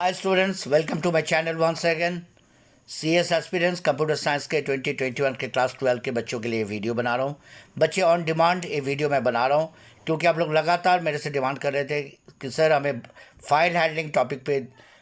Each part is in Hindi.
Hi students, welcome to my channel once again. CS aspirants computer science के 2021 के क्लास 12 के बच्चों के लिए वीडियो बना रहा हूँ। बच्चे ऑन डिमांड ये वीडियो मैं बना रहा हूँ क्योंकि आप लोग लगातार मेरे से डिमांड कर रहे थे कि सर हमें फाइल हैंडलिंग टॉपिक पे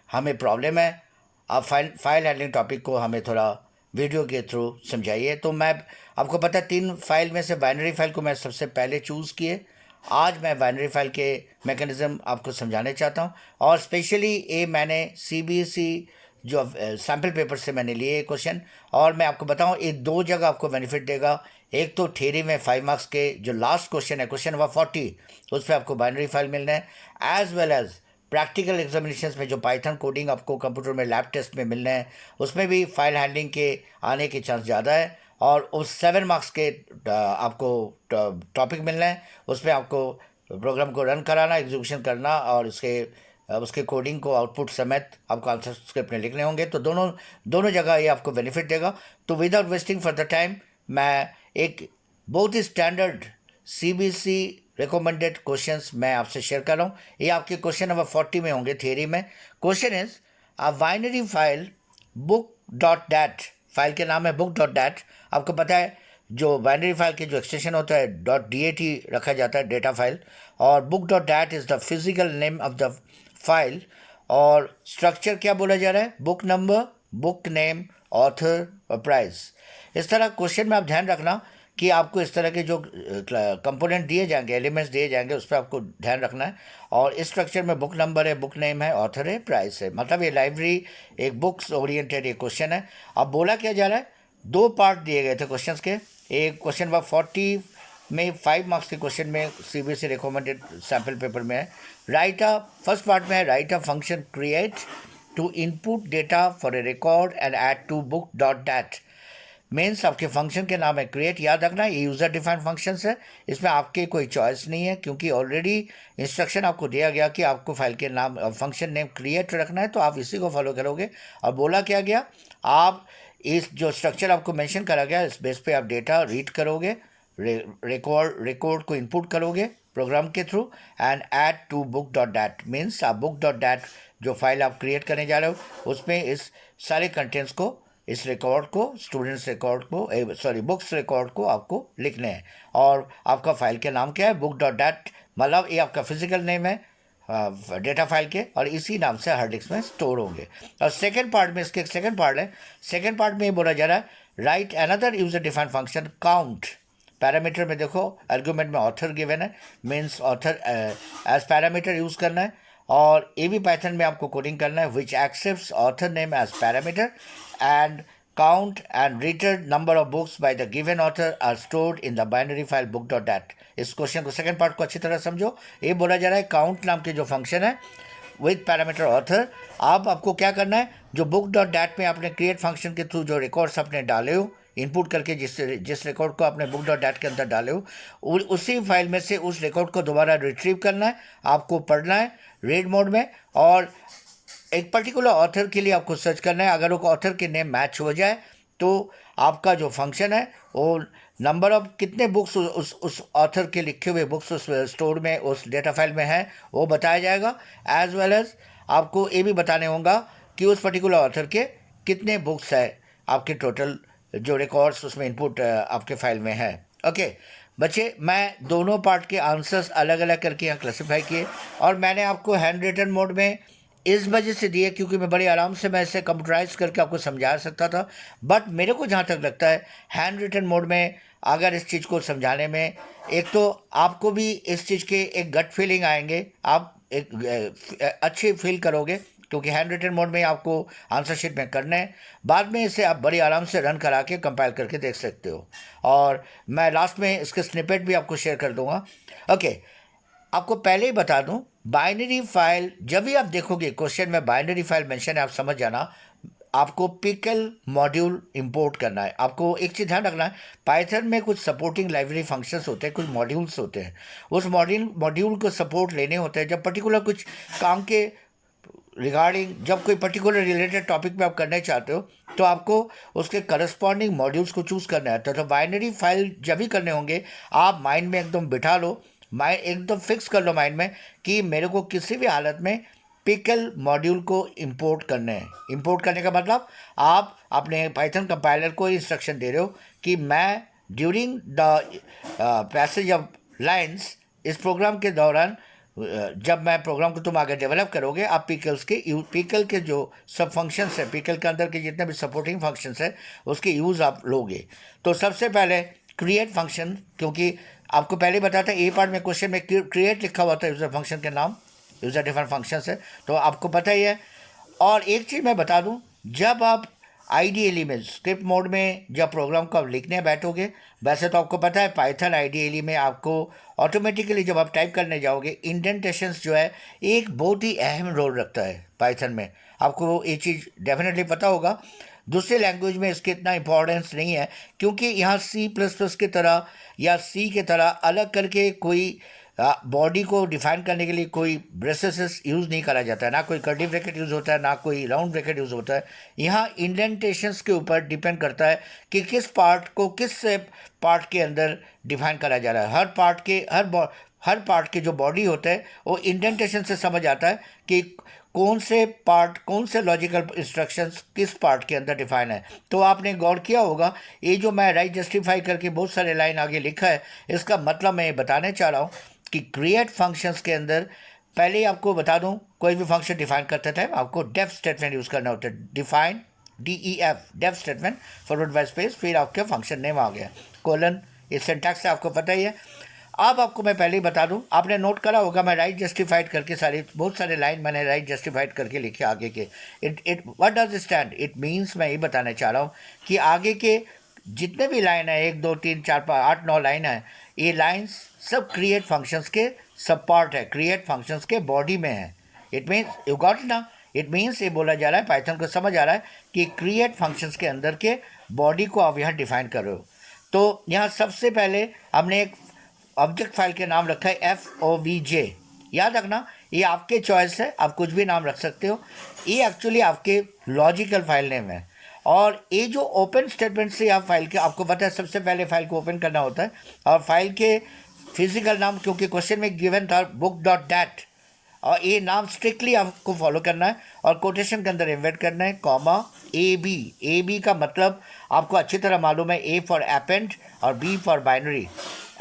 हमें प्रॉब्लम है, आप फाइल हैंडलिंग टॉपिक को हमें थोड़ा वीडियो के थ्रू समझाइए। तो मैं आपको पता है 3 फाइल में से बाइनरी फाइल को मैं सबसे पहले चूज़ किए। आज मैं बाइनरी फाइल के मैकेनिज़्म आपको समझाने चाहता हूँ और स्पेशली ये मैंने सीबीएसई जो सैम्पल पेपर से मैंने लिए क्वेश्चन, और मैं आपको बताऊँ ये 2 जगह आपको बेनिफिट देगा। एक तो थ्योरी में 5 मार्क्स के जो लास्ट क्वेश्चन है, क्वेश्चन नंबर 40, उस पर आपको बाइनरी फाइल मिलना है, as well as practical examinations में जो पाइथन कोडिंग आपको कंप्यूटर में लैब टेस्ट में मिलना है, उसमें भी फाइल हैंडलिंग के आने के चांस ज़्यादा है। और उस 7 मार्क्स के आपको टॉपिक मिलना है, उसमें आपको प्रोग्राम को रन कराना, एग्जीक्यूशन करना और उसके कोडिंग को आउटपुट समेत आपको आंसर स्क्रिप्ट में लिखने होंगे। तो दोनों दोनों जगह ये आपको बेनिफिट देगा। तो without wasting for the time मैं एक बहुत ही स्टैंडर्ड सीबीएसई रिकमेंडेड क्वेश्चंस मैं आपसे शेयर कर रहा हूँ। ये आपके क्वेश्चन नंबर 40 में होंगे थियरी में। Question is a binary file book dot that, file के नाम है बुक डॉट डैट। आपको पता है जो बाइनरी फाइल के जो एक्सटेंशन होता है डॉट DAT रखा जाता है डेटा फाइल, और book dot that is the physical name of the file. और स्ट्रक्चर क्या बोला जा रहा है, book number, book name, author और प्राइस। इस तरह क्वेश्चन में आप ध्यान रखना कि आपको इस तरह के जो कंपोनेंट दिए जाएंगे, एलिमेंट्स दिए जाएंगे, उस पर आपको ध्यान रखना है। और इस स्ट्रक्चर में बुक नंबर है, बुक नेम है, ऑथर है, प्राइस है। मतलब ये लाइब्रेरी एक बुक्स ओरिएंटेड ये क्वेश्चन है। अब बोला क्या जा रहा है, 2 पार्ट दिए गए थे क्वेश्चंस के। एक क्वेश्चन नंबर 40 में 5 मार्क्स के क्वेश्चन में सीबीएसई रिकमेंडेड सैम्पल पेपर में है। राइट अ फर्स्ट पार्ट में है write a function create to input data for a record and add to book dot dat. Means आपके फंक्शन के नाम है क्रिएट, याद रखना ये यूज़र डिफाइंड फंक्शंस है, इसमें आपके कोई चॉइस नहीं है क्योंकि ऑलरेडी इंस्ट्रक्शन आपको दिया गया कि आपको फाइल के नाम फंक्शन नेम क्रिएट रखना है, तो आप इसी को फॉलो करोगे। और बोला क्या गया, आप इस जो स्ट्रक्चर आपको मेंशन करा गया इस बेस पे आप डेटा रीड करोगे, रिकॉर्ड को इनपुट करोगे प्रोग्राम के through, and add to book dot dat. Means आप बुक डॉट डैट जो फाइल आप क्रिएट करने जा रहे हो उसमें इस सारे कंटेंट्स को, इस रिकॉर्ड को, स्टूडेंट्स रिकॉर्ड को, बुक्स रिकॉर्ड को आपको लिखने हैं। और आपका फाइल के नाम क्या है, बुक डॉट डैट, मतलब ये आपका फिजिकल नेम है डेटा फाइल के, और इसी नाम से हार्ड डिस्क में स्टोर होंगे। और सेकंड पार्ट में, इसके एक सेकंड पार्ट है, सेकंड पार्ट में ये बोला जा रहा है write another user defined function count. Parameter में देखो आर्गुमेंट में ऑथर गिवन है, means author as parameter use करना है। और ये भी पाइथन में आपको कोडिंग करना है which accepts author name as parameter and count and return number of books by the given author are stored in the binary file book.dat। इस क्वेश्चन को सेकंड पार्ट को अच्छी तरह समझो। ये बोला जा रहा है काउंट नाम के जो फंक्शन है विद पैरामीटर ऑथर, आपको क्या करना है, जो बुक डॉट डैट में आपने क्रिएट फंक्शन के थ्रू जो रिकॉर्ड्स आपने डाले हो इनपुट करके, जिस रिकॉर्ड को आपने बुक डॉट डैट के अंदर डाले हो उसी फाइल में से उस रिकॉर्ड को दोबारा रिट्रीव करना है, आपको पढ़ना है रीड मोड में, और एक पर्टिकुलर ऑथर के लिए आपको सर्च करना है। अगर वो ऑथर के नेम मैच हो जाए तो आपका जो फंक्शन है वो नंबर ऑफ कितने बुक्स उस ऑथर के लिखे हुए बुक्स उस स्टोर में, उस डेटा फाइल में है, वो बताया जाएगा। एज वेल एज आपको ये भी बताने होगा कि उस पर्टिकुलर ऑथर के कितने बुक्स है, आपके टोटल जो रिकॉर्ड्स उसमें इनपुट आपके फाइल में है। ओके बच्चे, मैं दोनों पार्ट के आंसर्स अलग अलग करके यहाँ क्लासीफाई किए, और मैंने आपको हैंड रिटन मोड में इस वजह से दिए क्योंकि मैं बड़े आराम से मैं इसे कंप्यूटराइज करके आपको समझा सकता था। बट मेरे को जहाँ तक लगता है हैंड रिटन मोड में अगर इस चीज़ को समझाने में, एक तो आपको भी इस चीज़ के एक गट फीलिंग आएंगे, आप एक अच्छी फील करोगे क्योंकि हैंड रिटन मोड में आपको आंसर शीट में करना है, बाद में इसे आप बड़ी आराम से रन करा के कंपाइल करके देख सकते हो। और मैं लास्ट में इसके स्निपेट भी आपको शेयर कर दूंगा। ओके, आपको पहले ही बता दूं, बाइनरी फाइल जब भी आप देखोगे क्वेश्चन में बाइनरी फाइल मेंशन है, आप समझ जाना आपको पिकल मॉड्यूल इंपोर्ट करना है। आपको एक चीज़ ध्यान रखना है, पाइथन में कुछ सपोर्टिंग लाइब्रेरी फंक्शंस होते हैं, कुछ मॉड्यूल्स होते हैं, उस मॉड्यूल को सपोर्ट लेने होते हैं जब पर्टिकुलर कुछ काम के रिगार्डिंग, जब कोई पर्टिकुलर रिलेटेड टॉपिक पे आप करने चाहते हो तो आपको उसके करस्पॉन्डिंग मॉड्यूल्स को चूज़ करना है। तो बाइनरी फाइल जब भी करने होंगे आप माइंड में एकदम बिठा लो, माइंड एकदम फिक्स कर लो माइंड में कि मेरे को किसी भी हालत में पिकल मॉड्यूल को इंपोर्ट करने हैं। इंपोर्ट करने का मतलब आप अपने पाइथन कंपाइलर को इंस्ट्रक्शन दे रहे हो कि मैं during the passage of lines, इस प्रोग्राम के दौरान जब मैं प्रोग्राम को तुम आगे डेवलप करोगे, आप पिकल के जो सब फंक्शंस है, पिकल के अंदर के जितने भी सपोर्टिंग फंक्शंस है उसके यूज़ आप लोगे। तो सबसे पहले क्रिएट फंक्शन, क्योंकि आपको पहले बताया था ए पार्ट में क्वेश्चन में क्रिएट लिखा हुआ था यूज़र फंक्शन के नाम, यूज़र डिफाइंड फंक्शंस है, तो आपको पता ही है। और एक चीज़ मैं बता दूं, जब आप आइडियली में स्क्रिप्ट मोड में जब प्रोग्राम को आप लिखने बैठोगे, वैसे तो आपको पता है पाइथन आइडियली में आपको ऑटोमेटिकली जब आप टाइप करने जाओगे, इंडेंटेशंस जो है एक बहुत ही अहम रोल रखता है पाइथन में। आपको ये चीज़ डेफिनेटली पता होगा। दूसरे लैंग्वेज में इसके इतना इंपॉर्टेंस नहीं है, क्योंकि यहाँ C++ की तरह या सी की तरह अलग करके कोई बॉडी को डिफाइन करने के लिए कोई ब्रेसेस यूज़ नहीं करा जाता है, ना कोई कर्ली ब्रैकेट यूज़ होता है, ना कोई राउंड ब्रैकेट यूज़ होता है। यहाँ इंडेंटेशंस के ऊपर डिपेंड करता है कि किस पार्ट को किस पार्ट के अंदर डिफाइन करा जा रहा है। हर पार्ट के जो बॉडी होता है वो इंडेंटेशन से समझ आता है कि कौन से लॉजिकल इंस्ट्रक्शंस किस पार्ट के अंदर डिफाइन है। तो आपने गौर किया होगा, ये जो मैं राइट जस्टिफाई करके बहुत सारे लाइन आगे लिखा है, इसका मतलब मैं ये बताने चाह रहा हूँ कि क्रिएट फंक्शंस के अंदर पहले ही आपको बता दूं, कोई भी फंक्शन डिफाइन करते थे आपको डेफ स्टेटमेंट यूज़ करना होता है। Define DEF, def statement forward by space, फिर आपका फंक्शन नेम आ गया, कोलन। इस सिंटैक्स से आपको पता ही है। अब आपको मैं पहले ही बता दूं, आपने नोट करा होगा मैं राइट जस्टिफाइड करके बहुत सारे लाइन मैंने राइट जस्टिफाइड करके लिखे आगे के। It what does stand, it means मैं ये बताना चाह रहा हूँ कि आगे के जितने भी लाइन है, 1 2 3 4 5 8 9 लाइन है, ये लाइन्स सब क्रिएट फंक्शंस के सब पार्ट है, क्रिएट फंक्शंस के बॉडी में है। इट मीन्स यू गॉट ना, इट मीन्स ये बोला जा रहा है, पाइथन को समझ आ रहा है कि क्रिएट फंक्शंस के अंदर के बॉडी को आप यहाँ डिफाइन कर रहे हो। तो यहाँ सबसे पहले हमने एक ऑब्जेक्ट फाइल के नाम रखा है FOVJ। याद रखना, ये आपके चॉइस है, आप कुछ भी नाम रख सकते हो। ये एक्चुअली आपके लॉजिकल फाइल नेम है। और ये जो ओपन स्टेटमेंट से आप फाइल के, आपको पता है सबसे पहले फाइल को ओपन करना होता है, और फाइल के फिजिकल नाम, क्योंकि क्वेश्चन में गिवन था book.dat, और ये नाम स्ट्रिक्टली आपको फॉलो करना है और कोटेशन के अंदर इन्वर्ट करना है, कॉमा AB का मतलब आपको अच्छी तरह मालूम है, A फॉर एपेंड और B फॉर बाइनरी।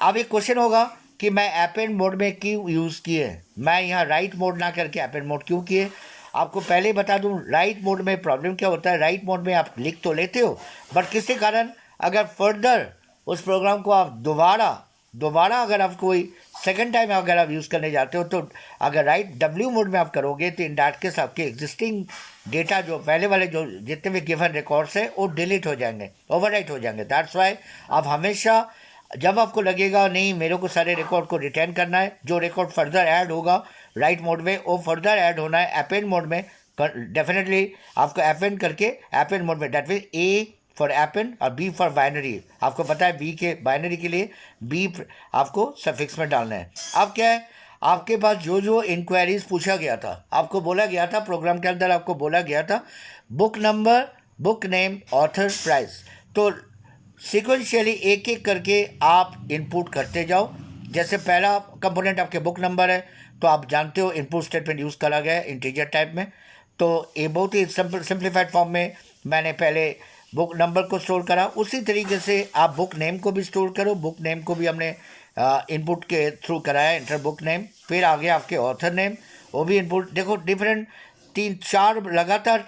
अब एक क्वेश्चन होगा कि मैं एपेंड मोड में क्यों यूज़ किए, मैं यहाँ राइट मोड ना करके एपेंड मोड क्यों किए। आपको पहले ही बता दूं, राइट मोड में प्रॉब्लम क्या होता है, राइट मोड में आप लिख तो लेते हो, बट किसी कारण अगर फर्दर उस प्रोग्राम को आप दोबारा अगर आप कोई सेकंड टाइम अगर आप यूज़ करने जाते हो, तो अगर राइट W मोड में आप करोगे तो इन डैट केस आपके एग्जिस्टिंग डेटा जो पहले वाले जो जितने भी गिवन रिकॉर्ड्स है वो डिलीट हो जाएंगे, ओवरराइट हो जाएंगे। दैट्स वाई आप हमेशा जब आपको लगेगा नहीं मेरे को सारे रिकॉर्ड को रिटर्न करना है, जो रिकॉर्ड फर्दर ऐड होगा राइट मोड में वो फर्दर ऐड होना है अपेंड मोड में, डेफिनेटली आपको अपेंड करके अपेंड मोड में, that mean A for append और B फॉर बाइनरी। आपको पता है B के बाइनरी के लिए B आपको सफिक्स में डालना है। अब क्या है, आपके पास जो जो इंक्वायरीज पूछा गया था, आपको बोला गया था प्रोग्राम के अंदर, आपको बोला गया था book number, book name, author, price, तो सिक्वेंशियली एक एक करके आप इनपुट करते जाओ। जैसे पहला कंपोनेंट आपके बुक नंबर है, तो आप जानते हो इनपुट स्टेटमेंट यूज़ करा गया है इंटीजर टाइप में, तो ये बहुत ही सिंप्लीफाइड फॉर्म में मैंने पहले बुक नंबर को स्टोर करा। उसी तरीके से आप बुक नेम को भी स्टोर करो, बुक नेम को भी हमने इनपुट के थ्रू कराया, इंटर बुक नेम। फिर आगे आपके ऑथर नेम, वो भी इनपुट। देखो डिफरेंट 3-4 लगातार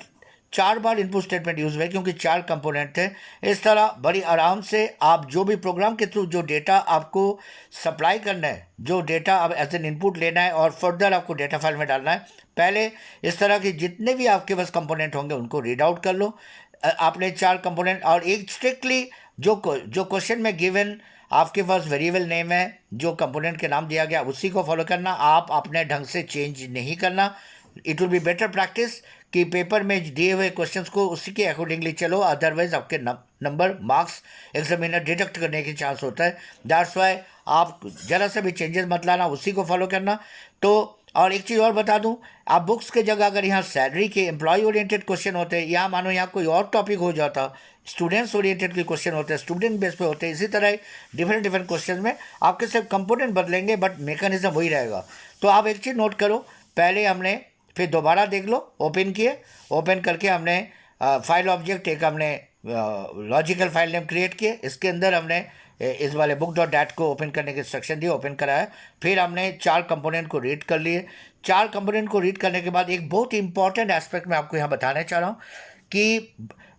4 बार इनपुट स्टेटमेंट यूज़ हुए, क्योंकि 4 कंपोनेंट थे। इस तरह बड़ी आराम से आप जो भी प्रोग्राम के थ्रू जो डेटा आपको सप्लाई करना है, जो डेटा अब एज एन इनपुट लेना है और फर्दर आपको डेटा फाइल में डालना है, पहले इस तरह के जितने भी आपके पास कंपोनेंट होंगे उनको रीड आउट कर लो। आपने 4 कंपोनेंट और एक स्ट्रिक्टली जो क्वेश्चन में गिवन आपके पास वेरिएबल नेम है, जो कंपोनेंट के नाम दिया गया उसी को फॉलो करना, आप अपने ढंग से चेंज नहीं करना। It will be better practice कि पेपर में दिए हुए क्वेश्चंस को उसी के अकॉर्डिंगली चलो, अदरवाइज आपके नंबर मार्क्स एग्जामिनर डिडक्ट करने की चांस होता है। दैट्स वाई आप ज़रा से भी चेंजेस मत लाना, उसी को फॉलो करना। तो और एक चीज़ और बता दूं, आप बुक्स के जगह अगर यहाँ सैलरी के एम्प्लॉय ओरिएंटेड क्वेश्चन होते हैं, या मानो यहाँ कोई और टॉपिक हो जाता, स्टूडेंट्स ओरिएंटेड के क्वेश्चन होते हैं, स्टूडेंट बेस पे होते हैं, इसी तरह डिफरेंट क्वेश्चन में आपके सिर्फ कंपोनेंट बदलेंगे बट मैकेनिज्म वही रहेगा। तो आप एक चीज़ नोट करो, पहले हमने फिर दोबारा देख लो, ओपन किए, ओपन करके हमने फाइल ऑब्जेक्ट एक हमने लॉजिकल फाइल नेम क्रिएट किए, इसके अंदर हमने इस वाले बुक डॉट डैट को ओपन करने के इंस्ट्रक्शन दिए, ओपन कराया। फिर हमने 4 कंपोनेंट को रीड कर लिए। 4 कंपोनेंट को रीड करने के बाद एक बहुत इंपॉर्टेंट एस्पेक्ट मैं आपको यहाँ बताना चाह रहा हूँ कि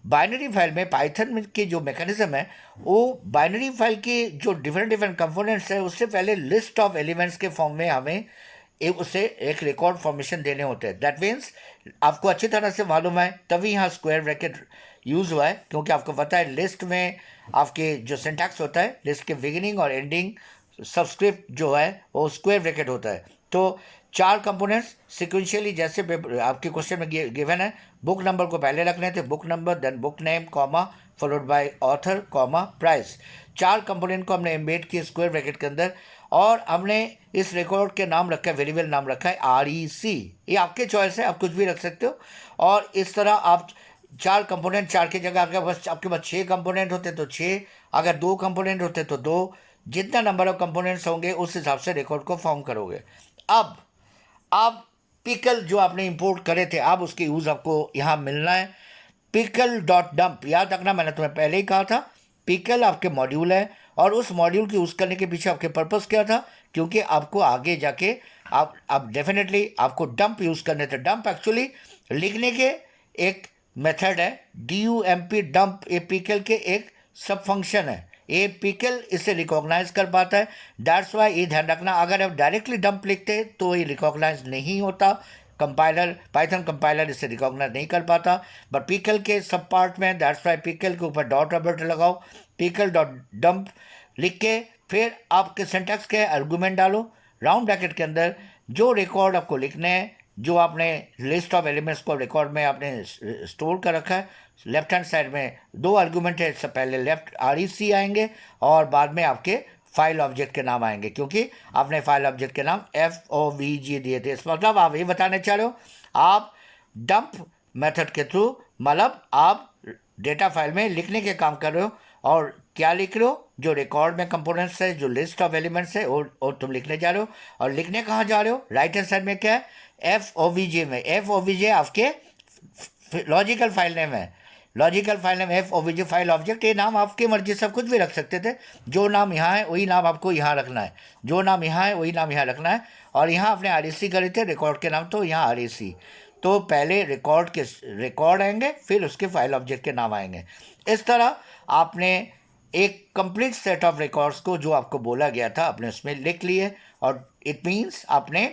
बाइनरी फाइल में पाइथन की जो मैकेनिज्म है, वो बाइनरी फाइल की जो डिफरेंट डिफरेंट कंपोनेंट्स है, उससे पहले लिस्ट ऑफ एलिमेंट्स के फॉर्म में हमें उसे एक रिकॉर्ड फॉर्मेशन देने होते हैं। दैट मीन्स आपको अच्छी तरह से मालूम है, तभी यहाँ स्क्वायर ब्रैकेट यूज़ हुआ है, क्योंकि आपको पता है लिस्ट में आपके जो सिंटैक्स होता है, लिस्ट के बिगिनिंग और एंडिंग सबस्क्रिप्ट जो है वो स्क्वायर ब्रैकेट होता है। तो 4 कंपोनेंट्स सिक्वेंशियली जैसे आपके क्वेश्चन में गिवन है, बुक नंबर को पहले रखने थे, book number, then book name, comma, followed by author, comma, price. 4 component को हमने एम्बेड किए स्क्वायर ब्रैकेट के अंदर, और हमने इस रिकॉर्ड के नाम रखा है, वेरिएबल नाम रखा है REC। ये आपके चॉइस है, आप कुछ भी रख सकते हो। और इस तरह आप 4 कंपोनेंट, 4 की जगह आपके पास 6 कंपोनेंट होते तो 6, अगर 2 कंपोनेंट होते तो 2, जितना नंबर ऑफ कंपोनेंट्स होंगे उस हिसाब से रिकॉर्ड को फॉर्म करोगे। अब पिकल जो आपने इंपोर्ट करे थे, अब उसके यूज़ आपको यहाँ मिलना है। पिकल डॉट डंप, याद रखना, मैंने तुम्हें पहले ही कहा था, पिकल आपके मॉड्यूल है, और उस मॉड्यूल की यूज़ करने के पीछे आपके पर्पस क्या था, क्योंकि आपको आगे जाके आप डेफिनेटली आपको डंप यूज़ करने थे। डंप एक्चुअली लिखने के एक मेथड है, DUMP डंप, ये पिकल के एक सब फंक्शन है, ये पिकल इसे रिकॉग्नाइज कर पाता है। दैट्स वाई ये ध्यान रखना, अगर आप डायरेक्टली डंप लिखते तो ये रिकॉग्नाइज नहीं होता, कंपाइलर, पाइथन कंपाइलर इसे रिकॉग्नाइज नहीं कर पाता। बट पिकल के सब पार्ट में, दैट्स वाई पिकल के ऊपर डॉट ऑपरेटर लगाओ, पिकल डॉट डंप लिख के फिर आपके सिंटैक्स के आर्गुमेंट डालो, राउंड ब्रैकेट के अंदर जो रिकॉर्ड आपको लिखने हैं, जो आपने लिस्ट ऑफ एलिमेंट्स को रिकॉर्ड में आपने स्टोर कर रखा है, लेफ्ट हैंड साइड में 2 आर्गुमेंट है, इससे पहले लेफ्ट REC आएंगे और बाद में आपके फाइल ऑब्जेक्ट के नाम आएंगे, क्योंकि आपने फाइल ऑब्जेक्ट के नाम FOVG दिए थे। इस मतलब आप ये बताने चाह रहे हो, आप डंप मेथड के थ्रू, मतलब आप डेटा फाइल में लिखने के काम कर रहे हो, और क्या लिख रहे हो, जो रिकॉर्ड में कंपोनेंट्स है, जो लिस्ट ऑफ एलिमेंट्स है, और तुम लिखने जा रहे हो। और लिखने कहाँ जा रहे हो, राइट हैंड साइड में क्या है, FOVG में। FOVG आपके लॉजिकल फाइल नेम है, logical file name FOVG file object. ये नाम आपकी मर्जी से कुछ भी रख सकते थे, जो नाम यहाँ है वही नाम आपको यहाँ रखना है, जो नाम यहाँ है वही नाम यहाँ रखना है। और यहाँ आपने REC करे थे रिकॉर्ड के नाम, तो यहाँ REC, तो पहले रिकॉर्ड आएंगे, फिर उसके फाइल ऑब्जेक्ट के नाम आएंगे। इस तरह आपने एक कंप्लीट सेट ऑफ रिकॉर्ड्स को जो आपको बोला गया था आपने उसमें लिख लिए, और इट मीन्स आपने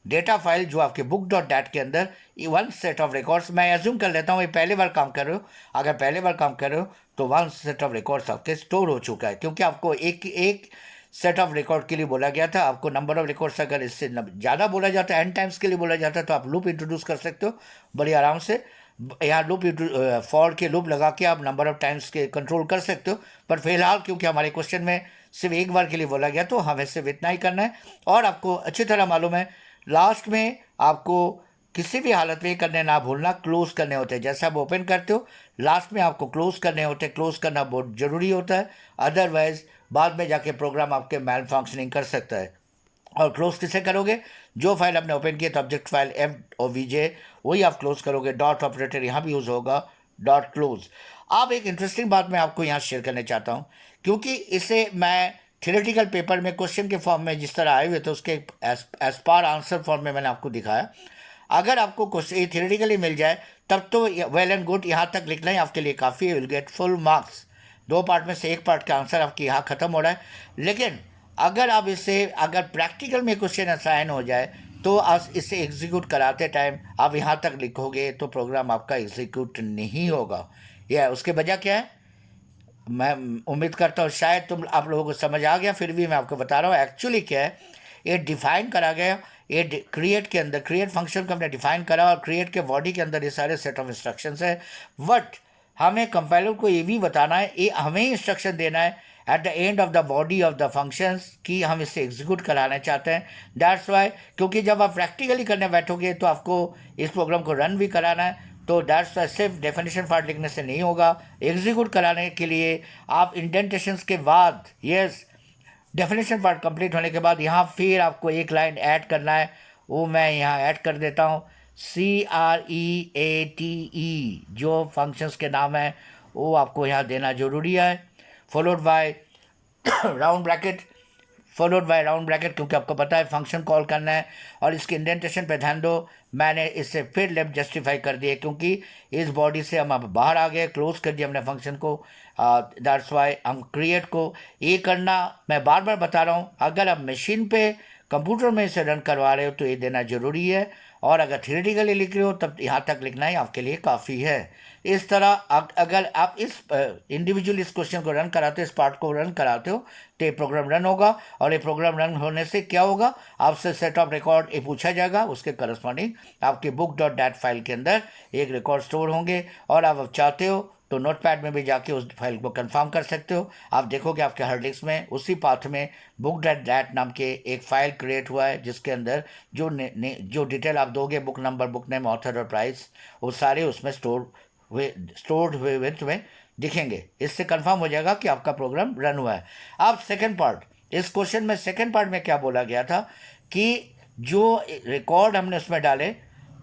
डेटा फाइल जो आपके बुक डॉट डैट के अंदर 1 सेट ऑफ रिकॉर्ड्स, मैं एज्यूम कर लेता हूँ ये पहले बार काम कर रहे हो, अगर पहले बार काम कर रहे हो तो 1 सेट ऑफ रिकॉर्ड्स आपके स्टोर हो चुका है, क्योंकि आपको एक सेट ऑफ रिकॉर्ड के लिए बोला गया था। आपको नंबर ऑफ रिकॉर्ड्स अगर इससे ज़्यादा बोला जाता है, n टाइम्स के लिए बोला जाता है, तो आप लूप इंट्रोड्यूस कर सकते हो बड़ी आराम से। यहाँ लूप फॉर के लूप लगा के आप नंबर ऑफ टाइम्स के कंट्रोल कर सकते हो, पर फिलहाल क्योंकि हमारे क्वेश्चन में सिर्फ एक बार के लिए बोला गया, तो हमें सिर्फ इतना ही करना है। और आपको अच्छी तरह मालूम है, लास्ट में आपको किसी भी हालत में करने ना भूलना, क्लोज करने होते हैं। जैसे आप ओपन करते हो, लास्ट में आपको क्लोज करने होते हैं, क्लोज करना बहुत ज़रूरी होता है, अदरवाइज बाद में जाके प्रोग्राम आपके मैल फंक्शनिंग कर सकता है। और क्लोज किसे करोगे, जो फाइल आपने ओपन की तो ऑब्जेक्ट फाइल FOVJ वही आप क्लोज करोगे। डॉट ऑपरेटर यहाँ भी यूज़ होगा, डॉट क्लोज। अब एक इंटरेस्टिंग बात मैं आपको यहाँ शेयर करना चाहता हूँ, क्योंकि इसे मैं थियोरेटिकल पेपर में क्वेश्चन के फॉर्म में जिस तरह आए हुए थे उसके एज पार आंसर फॉर्म में मैंने आपको दिखाया। अगर आपको क्वेश्चन ये थियोरेटिकली मिल जाए तब तो वेल एंड गुड, यहाँ तक लिखना ही आपके लिए काफ़ी है, will get full marks. 2 part में से एक पार्ट का आंसर आपके यहाँ ख़त्म हो रहा है। लेकिन अगर आप इसे अगर प्रैक्टिकल में क्वेश्चन असाइन हो जाए तो आप इसे एग्जीक्यूट कराते टाइम आप यहाँ तक लिखोगे तो प्रोग्राम आपका एग्जीक्यूट नहीं होगा। यह उसके वजह क्या है, मैं उम्मीद करता हूँ शायद आप लोगों को समझ आ गया, फिर भी मैं आपको बता रहा हूँ एक्चुअली क्या है। ये डिफाइन करा गया, ये क्रिएट के अंदर, क्रिएट फंक्शन को हमने डिफाइन करा, और क्रिएट के बॉडी के अंदर ये सारे सेट ऑफ इंस्ट्रक्शंस है। बट हमें कंपाइलर को ये भी बताना है, ये हमें ही इंस्ट्रक्शन देना है at the end of the body of the functions कि हम इसे एग्जीक्यूट कराना चाहते हैं। दैट्स वाई, क्योंकि जब आप प्रैक्टिकली करने बैठोगे तो आपको इस प्रोग्राम को रन भी कराना है, तो दैट्स वाई सिर्फ डेफिनेशन पार्ट लिखने से नहीं होगा। एग्जीक्यूट कराने के लिए आप इंडेंटेशंस के बाद, यस, डेफिनेशन पार्ट कंप्लीट होने के बाद यहाँ फिर आपको एक लाइन ऐड करना है, वो मैं यहाँ ऐड कर देता हूँ। CREATE जो फंक्शंस के नाम है वो आपको यहाँ देना जरूरी है, followed by round bracket, followed by round bracket, क्योंकि आपको पता है फंक्शन कॉल करना है। और इसके इंडेंटेशन पे ध्यान दो, मैंने इससे फिर लेफ्ट जस्टिफाई कर दिए क्योंकि इस बॉडी से हम अब बाहर आ गए, क्लोज कर दिया हमने फंक्शन को। दैट्स वाई हम क्रिएट को ये करना, मैं बार बार बता रहा हूँ, अगर आप मशीन पे कंप्यूटर में इसे रन करवा रहे हो तो ये देना जरूरी है, और अगर थियोरेटिकली लिख रहे हो तब यहाँ तक लिखना ही आपके लिए काफ़ी है। इस तरह अगर आप इस इंडिविजुअल इस क्वेश्चन को रन कराते हो, इस पार्ट को रन कराते हो, तो ये प्रोग्राम रन होगा, और ये प्रोग्राम रन होने से क्या होगा, आपसे सेट ऑफ रिकॉर्ड ये पूछा जाएगा, उसके करस्पॉन्डिंग आपके बुक डॉट डैट फाइल के अंदर एक रिकॉर्ड स्टोर होंगे, और आप चाहते हो तो नोटपैड में भी जाके उस फाइल को कंफर्म कर सकते हो। आप देखोगे आपके हार्ड डिस्क में उसी पाथ में बुक डॉट डैट नाम के एक फाइल क्रिएट हुआ है, जिसके अंदर जो डिटेल आप दोगे, book number, book name, author और प्राइस, वो सारे उसमें स्टोर्ड हुए तुम्हें दिखेंगे। इससे कंफर्म हो जाएगा कि आपका प्रोग्राम रन हुआ है। अब सेकंड पार्ट, इस क्वेश्चन में सेकंड पार्ट में क्या बोला गया था कि जो रिकॉर्ड हमने उसमें डाले,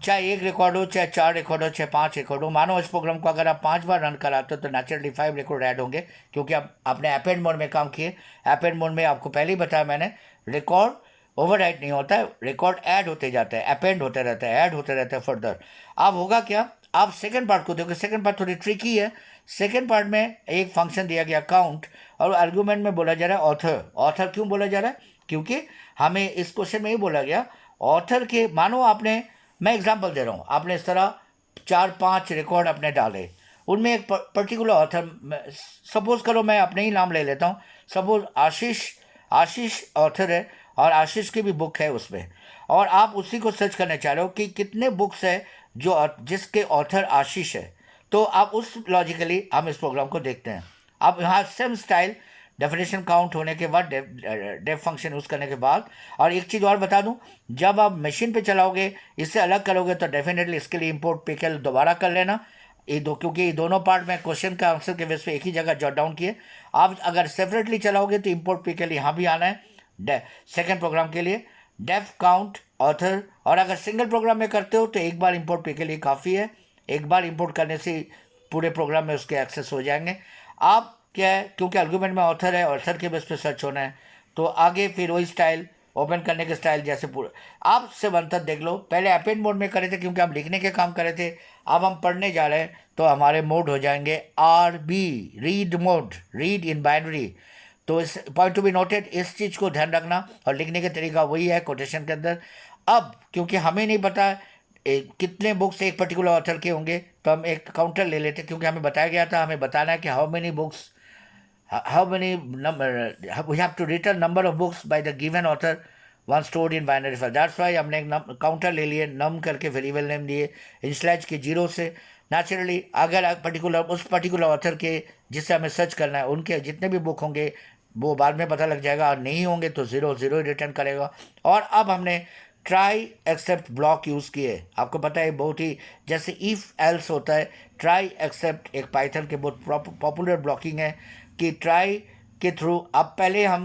चाहे एक रिकॉर्ड हो, चाहे 4 रिकॉर्ड हो, चाहे 5 रिकॉर्ड हो, मानो इस प्रोग्राम को अगर आप 5 बार रन कराते हो तो नेचुरली 5 रिकॉर्ड ऐड होंगे, क्योंकि आप आपने अपेंड मोड में काम किए। अपेंड मोड में आपको पहले ही बताया मैंने, रिकॉर्ड ओवरराइट नहीं होता है, रिकॉर्ड ऐड होते जाते हैं, अपेंड होते रहता है, ऐड होते रहते हैं फर्दर। अब होगा क्या, आप सेकंड पार्ट को देखो, सेकंड पार्ट थोड़ी ट्रिकी है। सेकंड पार्ट में एक फंक्शन दिया गया काउंट, और आर्गुमेंट में बोला जा रहा है ऑथर। ऑथर क्यों बोला जा रहा है, क्योंकि हमें इस क्वेश्चन में ही बोला गया ऑथर के, मानो आपने, मैं एग्जांपल दे रहा हूँ, आपने इस तरह 4-5 रिकॉर्ड अपने डाले, उनमें एक पर्टिकुलर ऑथर, सपोज करो मैं अपने ही नाम ले लेता हूँ, सपोज आशीष, आशीष ऑथर है, और आशीष की भी बुक है उसमें, और आप उसी को सर्च करना चाह रहे हो कि कितने बुक्स है जो जिसके ऑथर आशीष है, तो आप उस लॉजिकली हम इस प्रोग्राम को देखते हैं। अब यहाँ सेम स्टाइल, डेफिनेशन काउंट होने के बाद, डेफ फंक्शन यूज़ करने के बाद, और एक चीज़ और बता दूं, जब आप मशीन पे चलाओगे, इससे अलग करोगे तो डेफिनेटली इसके लिए इंपोर्ट पिकल दोबारा कर लेना, ये दो, क्योंकि ये दोनों पार्ट में क्वेश्चन का आंसर के बेस पे एक ही जगह जॉट डाउन किए। आप अगर सेपरेटली चलाओगे तो इंपोर्ट पिकल यहाँ भी आना है सेकेंड प्रोग्राम के लिए, डेफ काउंट ऑथर। और अगर सिंगल प्रोग्राम में करते हो तो एक बार इंपोर्ट पिकल ही काफ़ी है, एक बार इंपोर्ट करने से पूरे प्रोग्राम में उसके एक्सेस हो जाएंगे। आप क्या है, क्योंकि आर्गूमेंट में ऑथर है, ऑथर के बेस पे सर्च होना है, तो आगे फिर वही स्टाइल, ओपन करने के स्टाइल जैसे पूरा आप से बनता देख लो। पहले अपेंड मोड में करे थे क्योंकि हम लिखने के काम करे थे, अब हम पढ़ने जा रहे हैं तो हमारे मोड हो जाएंगे RB, read mode, read in binary. तो इस पॉइंट टू बी नोटेड, इस चीज़ को ध्यान रखना, और लिखने का तरीका वही है कोटेशन के अंदर। अब क्योंकि हमें नहीं पता कितने बुक्स एक पर्टिकुलर ऑथर के होंगे, तो हम एक काउंटर ले लेते, क्योंकि हमें बताया गया था, हमें बताना है कि how many books, how many number, we have to return number of books by the given author one stored in binary file. That's why हमने एक काउंटर ले लिए, नम करके वेरिएबल नेम दिए इंस्लैश के 0 से। नेचुरली अगर पर्टिकुलर उस पर्टिकुलर ऑथर के जिससे हमें सर्च करना है उनके जितने भी बुक होंगे वो बाद में पता लग जाएगा, और नहीं होंगे तो 0 रिटर्न करेगा। और अब हमने ट्राई एक्सेप्ट ब्लॉक यूज़ किए, आपको पता है बहुत ही, जैसे इफ़ एल्स होता है, ट्राई एक्सेप्ट एक पाइथन के बहुत पॉपुलर ब्लॉकिंग है, कि ट्राई के थ्रू अब पहले हम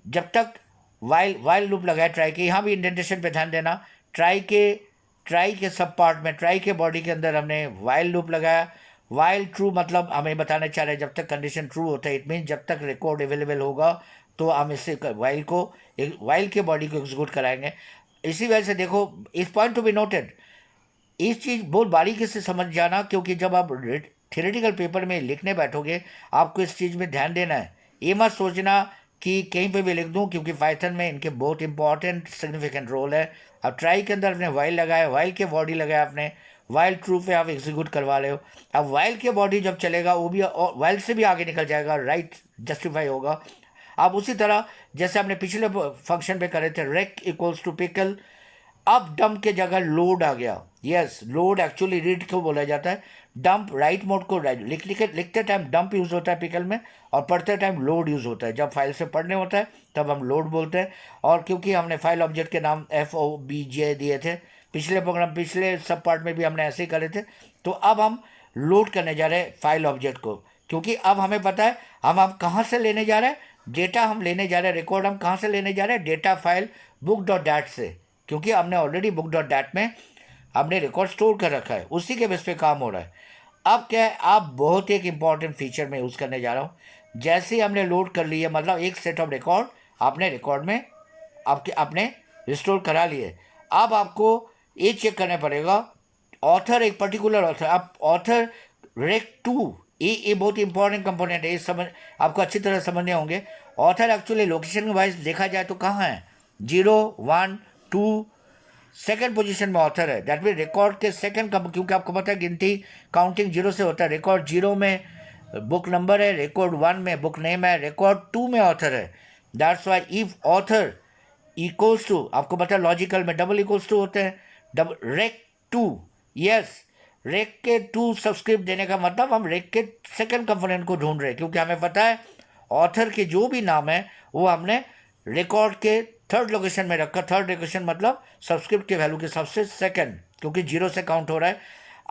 जब तक वाइल लूप लगाए ट्राई के, यहाँ भी इंडेंटेशन पे ध्यान देना, ट्राई के सब पार्ट में, ट्राई के बॉडी के अंदर हमने वाइल लूप लगाया। वाइल ट्रू मतलब हमें बताना चाह रहे हैं जब तक कंडीशन ट्रू होता है, इट मीन जब तक रिकॉर्ड अवेलेबल होगा तो हम इससे वाइल के बॉडी को एग्जीक्यूट कराएंगे। इसी वजह से देखो, इस पॉइंट टू बी नोटेड, इस चीज़ बहुत बारीकी से समझ जाना, क्योंकि जब आप थियोरेटिकल पेपर में लिखने बैठोगे आपको इस चीज़ में ध्यान देना है। ये मत सोचना कि कहीं पे भी लिख दूं, क्योंकि पाइथन में इनके बहुत इंपॉर्टेंट सिग्निफिकेंट रोल है। अब ट्राई के अंदर आपने वाइल लगाया, वाइल के बॉडी लगाया आपने, वाइल ट्रू पे आप एग्जीक्यूट करवा रहे हो। अब वाइल के बॉडी जब चलेगा वो भी वाइल से भी आगे निकल जाएगा, राइट जस्टिफाई होगा। अब उसी तरह जैसे आपने पिछले फंक्शन पे करे थे, रेक इक्वल्स टू पिकल, अब डंप के जगह लोड आ गया। यस, लोड एक्चुअली रीड को बोला जाता है, डंप राइट मोड को लिखते टाइम डंप यूज़ होता है पिकल में, और पढ़ते टाइम लोड यूज़ होता है। जब फाइल से पढ़ने होता है तब हम लोड बोलते हैं। और क्योंकि हमने फाइल ऑब्जेक्ट के नाम FOBJ दिए थे पिछले प्रोग्राम, पिछले सब पार्ट में भी हमने ऐसे ही करे थे, तो अब हम लोड करने जा रहे हैं फाइल ऑब्जेक्ट को, क्योंकि अब हमें पता है हम कहाँ से लेने जा रहे हैं डेटा, हम लेने जा रहे हैं रिकॉर्ड, हम कहाँ से लेने जा रहे हैं डेटा फाइल book.dat से, क्योंकि हमने ऑलरेडी book.dat में आपने रिकॉर्ड स्टोर कर रखा है, उसी के बेस पे काम हो रहा है। अब क्या है, आप बहुत एक इंपॉर्टेंट फीचर में यूज़ करने जा रहा हूँ। जैसे ही हमने लोड कर लिया, मतलब एक सेट ऑफ रिकॉर्ड आपने रिकॉर्ड में आपने रिस्टोर करा लिए। अब आपको ये चेक करना पड़ेगा, ऑथर एक पर्टिकुलर ऑथर, आप ऑथर रेक टू, ये बहुत इंपॉर्टेंट कंपोनेंट है, ये समझ आपको अच्छी तरह समझने होंगे। ऑथर एक्चुअली लोकेशन वाइज देखा जाए तो कहाँ है, 0, 1, 2 सेकंड पोजीशन में ऑथर है। दैट मीन रिकॉर्ड के सेकंड, क्योंकि आपको पता है गिनती काउंटिंग जीरो से होता है। रिकॉर्ड 0 में बुक नंबर है, रिकॉर्ड 1 में बुक नेम है, रिकॉर्ड 2 में ऑथर है। That's why if author equals to, आपको पता है लॉजिकल में डबल इक्वल्स टू होते हैं, double rec to, yes, rec के 2 सब्सक्रिप्ट देने का मतलब हम रेक के सेकंड कंपोनेंट को ढूंढ रहे हैं, क्योंकि हमें पता है ऑथर के जो भी नाम है वो हमने रिकॉर्ड के थर्ड लोकेशन में रखा। थर्ड लोकेशन मतलब सब्सक्रिप्ट के वैल्यू के सबसे सेकंड, क्योंकि 0 से काउंट हो रहा है।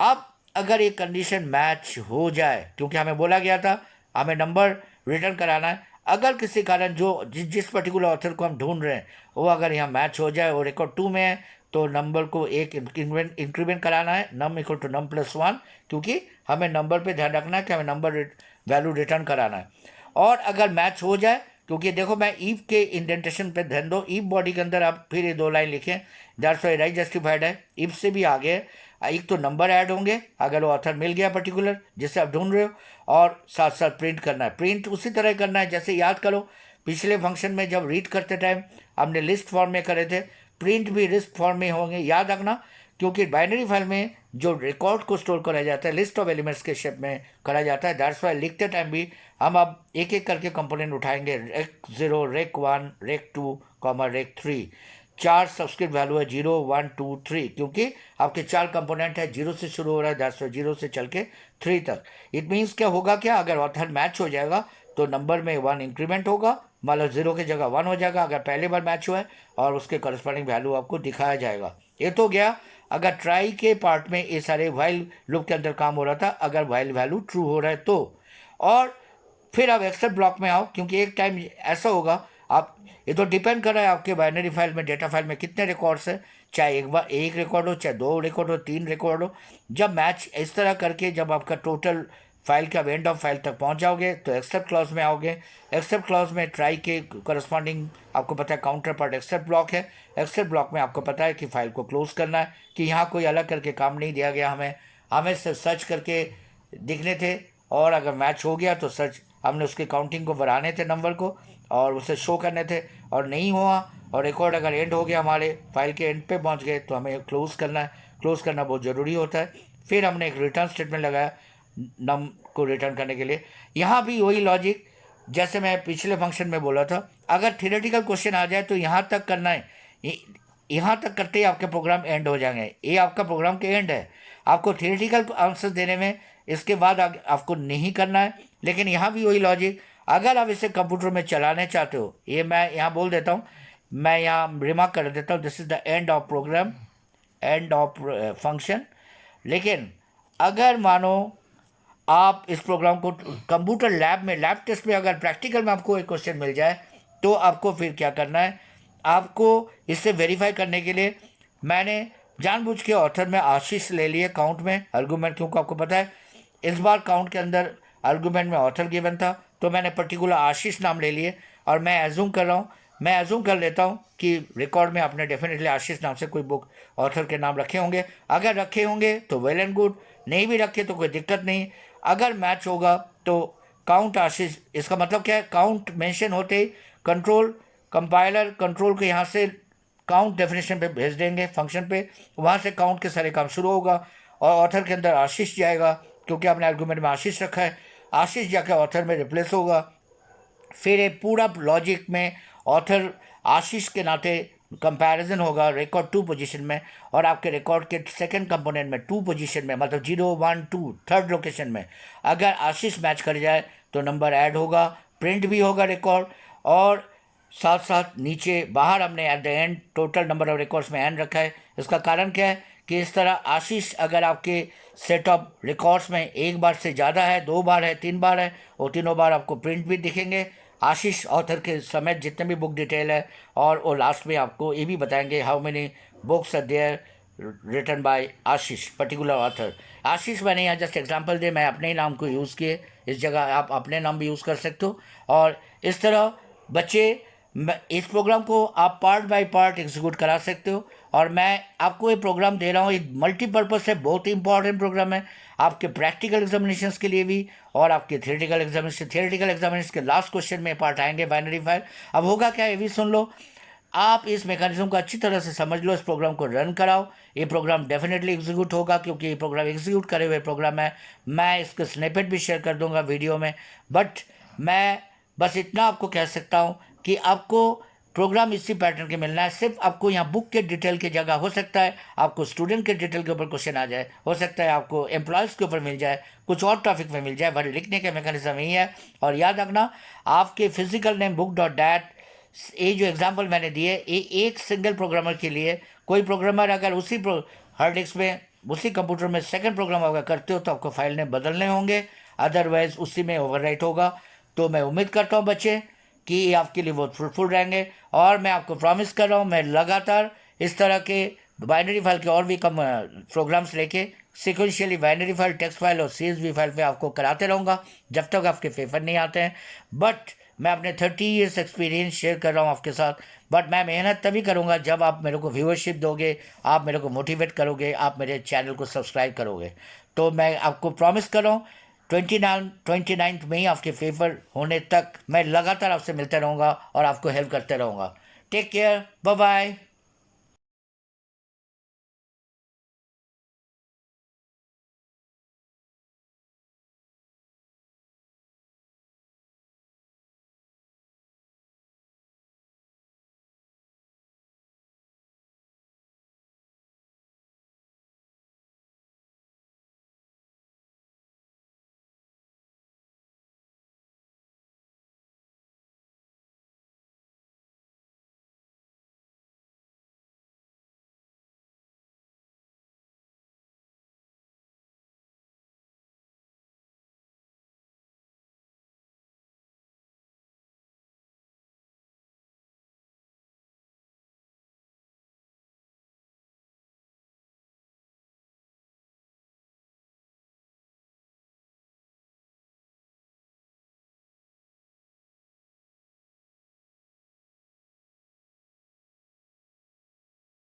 अब अगर ये कंडीशन मैच हो जाए, क्योंकि हमें बोला गया था हमें नंबर रिटर्न कराना है, अगर किसी कारण जो जिस पर्टिकुलर ऑथर को हम ढूंढ रहे हैं वो अगर यहाँ मैच हो जाए और रिकॉर्ड 2 में है, तो नंबर को एक इंक्रीमेंट कराना है, num equal to num plus 1, क्योंकि हमें नंबर पे ध्यान रखना है कि हमें नंबर वैल्यू रिटर्न कराना है। और अगर मैच हो जाए, क्योंकि देखो मैं ईफ के इंडेंटेशन पे ध्यान दो, ईफ बॉडी के अंदर आप फिर ये 2 लाइन लिखें, दैट्स वाई राइट जस्टिफाइड है। ईफ से भी आगे एक तो नंबर ऐड होंगे अगर वो ऑथर मिल गया पर्टिकुलर जिससे आप ढूंढ रहे हो, और साथ साथ प्रिंट करना है। प्रिंट उसी तरह करना है जैसे, याद करो पिछले फंक्शन में जब रीड करते टाइम हमने लिस्ट फॉर्म में करे थे, प्रिंट भी लिस्ट फॉर्म में होंगे, याद रखना। क्योंकि बाइनरी फाइल में जो रिकॉर्ड को स्टोर करा जाता है लिस्ट ऑफ एलिमेंट्स के शेप में करा जाता है। दैट्स वाई लिखते टाइम भी हम अब एक एक करके कंपोनेंट उठाएंगे, रेक 0, रेक 1, रेक 2, रेक 3। 4 सब्सक्रिप्ट वैल्यू है, 0, 1, 2, 3, क्योंकि आपके 4 कंपोनेंट है, 0 से शुरू हो रहा है, दैट्स वाई 0 से चल के 3 तक। इट मीन्स क्या होगा, क्या अगर ऑथर मैच हो जाएगा तो नंबर में 1 इंक्रीमेंट होगा, मतलब 0 की जगह 1 हो जाएगा अगर पहले बार मैच हुआ है, और उसके करस्पॉन्डिंग वैल्यू आपको दिखाया जाएगा। ये तो गया अगर ट्राई के पार्ट में ये सारे वाइल लूप के अंदर काम हो रहा था, अगर वाइल वैल्यू ट्रू हो रहा है तो। और फिर आप एक्सेप्ट ब्लॉक में आओ, क्योंकि एक टाइम ऐसा होगा, आप ये तो डिपेंड कर रहा है आपके बाइनरी फाइल में, डेटा फाइल में कितने रिकॉर्ड्स हैं, चाहे एक बार एक रिकॉर्ड हो, चाहे 2 रिकॉर्ड हो, 3 रिकॉर्ड हो। जब मैच इस तरह करके जब आपका टोटल फाइल का एंड ऑफ फाइल तक पहुंच जाओगे तो एक्सेप्ट क्लॉज में आओगे। एक्सेप्ट क्लॉज में ट्राई के करस्पॉन्डिंग आपको पता है काउंटर पार्ट एक्सेप्ट ब्लॉक है। एक्सेप्ट ब्लॉक में आपको पता है कि फाइल को क्लोज करना है, कि यहाँ कोई अलग करके काम नहीं दिया गया, हमें सिर्फ सर्च करके दिखने थे, और अगर मैच हो गया तो सर्च हमने उसके काउंटिंग को बढ़ाने थे नंबर को, और उसे शो करने थे, और नहीं हुआ और रिकॉर्ड अगर एंड हो गया, हमारे फाइल के एंड पे पहुंच गए, तो हमें क्लोज करना है। क्लोज करना बहुत ज़रूरी होता है। फिर हमने एक रिटर्न स्टेटमेंट लगाया नम को रिटर्न करने के लिए। यहाँ भी वही लॉजिक जैसे मैं पिछले फंक्शन में बोला था, अगर थियोरेटिकल क्वेश्चन आ जाए तो यहाँ तक करना है, यहाँ तक करते ही आपके प्रोग्राम एंड हो जाएंगे, ये आपका प्रोग्राम के एंड है। आपको थियोरेटिकल आंसर देने में इसके बाद आपको नहीं करना है। लेकिन यहाँ भी वही लॉजिक, अगर आप इसे कंप्यूटर में चलाने चाहते हो, ये मैं यहाँ बोल देता हूँ, मैं यहाँ रिमार्क कर देता हूँ, this is the end of program, end of function. लेकिन अगर मानो आप इस प्रोग्राम को कंप्यूटर लैब में, लैब टेस्ट में, अगर प्रैक्टिकल में आपको एक क्वेश्चन मिल जाए, तो आपको फिर क्या करना है, आपको इसे वेरीफाई करने के लिए मैंने जानबूझ के ऑथर में आशीष ले लिए काउंट में आर्गूमेंट, क्योंकि आपको पता है इस बार काउंट के अंदर आर्गूमेंट में ऑथर गिवन था, तो मैंने पर्टिकुलर आशीष नाम ले लिए। और मैं एज्यूम कर रहा हूँ, मैं एज्यूम कर लेता हूँ कि रिकॉर्ड में आपने डेफिनेटली आशीष नाम से कोई बुक ऑथर के नाम रखे होंगे। अगर रखे होंगे तो वेल एंड गुड, नहीं भी रखे तो कोई दिक्कत नहीं। अगर मैच होगा तो काउंट आशीष, इसका मतलब क्या है, काउंट मेंशन होते ही कंट्रोल कंपाइलर कंट्रोल को यहाँ से काउंट डेफिनेशन पे भेज देंगे फंक्शन पे, वहाँ से काउंट के सारे काम शुरू होगा, और ऑथर के अंदर आशीष जाएगा, क्योंकि आपने आर्गूमेंट में आशीष रखा है, आशीष जाकर ऑथर में रिप्लेस होगा। फिर एक पूरा लॉजिक में ऑथर आशीष के नाते कंपैरिजन होगा रिकॉर्ड 2 पोजीशन में, और आपके रिकॉर्ड के सेकंड कंपोनेंट में 2 पोजीशन में, मतलब 0, 1, 2 थर्ड लोकेशन में अगर आशीष मैच कर जाए तो नंबर ऐड होगा, प्रिंट भी होगा रिकॉर्ड, और साथ साथ नीचे बाहर हमने at the end total number of records में एंड रखा है। इसका कारण क्या है कि इस तरह आशीष अगर आपके सेट ऑफ रिकॉर्ड्स में एक बार से ज़्यादा है, 2 बार है, 3 बार है, और तीनों बार आपको प्रिंट भी दिखेंगे आशीष ऑथर के समेत जितने भी बुक डिटेल है, और वो लास्ट में आपको ये भी बताएंगे how many books are there written by Ashish, particular author Ashish. मैंने यहाँ जस्ट एग्जांपल दे, मैं अपने ही नाम को यूज़ किए, इस जगह आप अपने नाम भी यूज़ कर सकते हो। और इस तरह बच्चे इस प्रोग्राम को आप पार्ट बाय पार्ट एग्जीक्यूट करा सकते हो। और मैं आपको ये प्रोग्राम दे रहा हूँ, ये मल्टीपर्पज़ है, बहुत ही इंपॉर्टेंट प्रोग्राम है आपके प्रैक्टिकल एग्जामिनेशंस के लिए भी और आपके थियोरेटिकल एग्जामिनेशन के लास्ट क्वेश्चन में पार्ट आएंगे बाइनरी फाइल। अब होगा क्या, ये भी सुन लो। आप इस मैकेनिज्म को अच्छी तरह से समझ लो, इस प्रोग्राम को रन कराओ, ये प्रोग्राम डेफिनेटली एग्जीक्यूट होगा, क्योंकि ये प्रोग्राम एग्जीक्यूट करे हुए प्रोग्राम है। मैं इसके स्निपेट भी शेयर कर दूंगा वीडियो में, बट मैं बस इतना आपको कह सकता हूँ कि आपको प्रोग्राम इसी पैटर्न के मिलना है। सिर्फ आपको यहाँ बुक के डिटेल की जगह हो सकता है आपको स्टूडेंट के डिटेल के ऊपर क्वेश्चन आ जाए, हो सकता है आपको एम्प्लॉयज़ के ऊपर मिल जाए, कुछ और टॉपिक में मिल जाए, बट लिखने का मैकेनिज्म यही है। और याद रखना, आपके physical name book dot that, ये जो एग्जाम्पल मैंने दिए, ये एक सिंगल प्रोग्रामर के लिए। कोई प्रोग्रामर अगर उसी हार्ड डिस्क में, उसी कंप्यूटर में सेकंड प्रोग्राम अगर करते हो तो आपको फाइल नेम बदलने होंगे, अदरवाइज उसी में ओवरराइट होगा। तो मैं उम्मीद करता हूँ बच्चे कि ये आपके लिए बहुत फ्रूटफुल रहेंगे। और मैं आपको प्रॉमिस कर रहा हूँ, मैं लगातार इस तरह के बाइनरी फाइल के और भी कम प्रोग्राम्स लेके sequentially binary file, text file और CSV फाइल पे आपको कराते रहूँगा जब तक आपके पेपर नहीं आते हैं। बट मैं अपने 30 ईयर्स एक्सपीरियंस शेयर कर रहा हूँ आपके साथ। बट मैं मेहनत तभी करूँगा जब आप मेरे को व्यूअरशिप दोगे, आप मेरे को मोटिवेट करोगे, आप मेरे चैनल को सब्सक्राइब करोगे। तो मैं आपको प्रॉमिस कर रहा हूँ 29 में ही आपके पेपर होने तक मैं लगातार आपसे मिलता रहूँगा और आपको हेल्प करते रहूँगा। Take care, bye bye.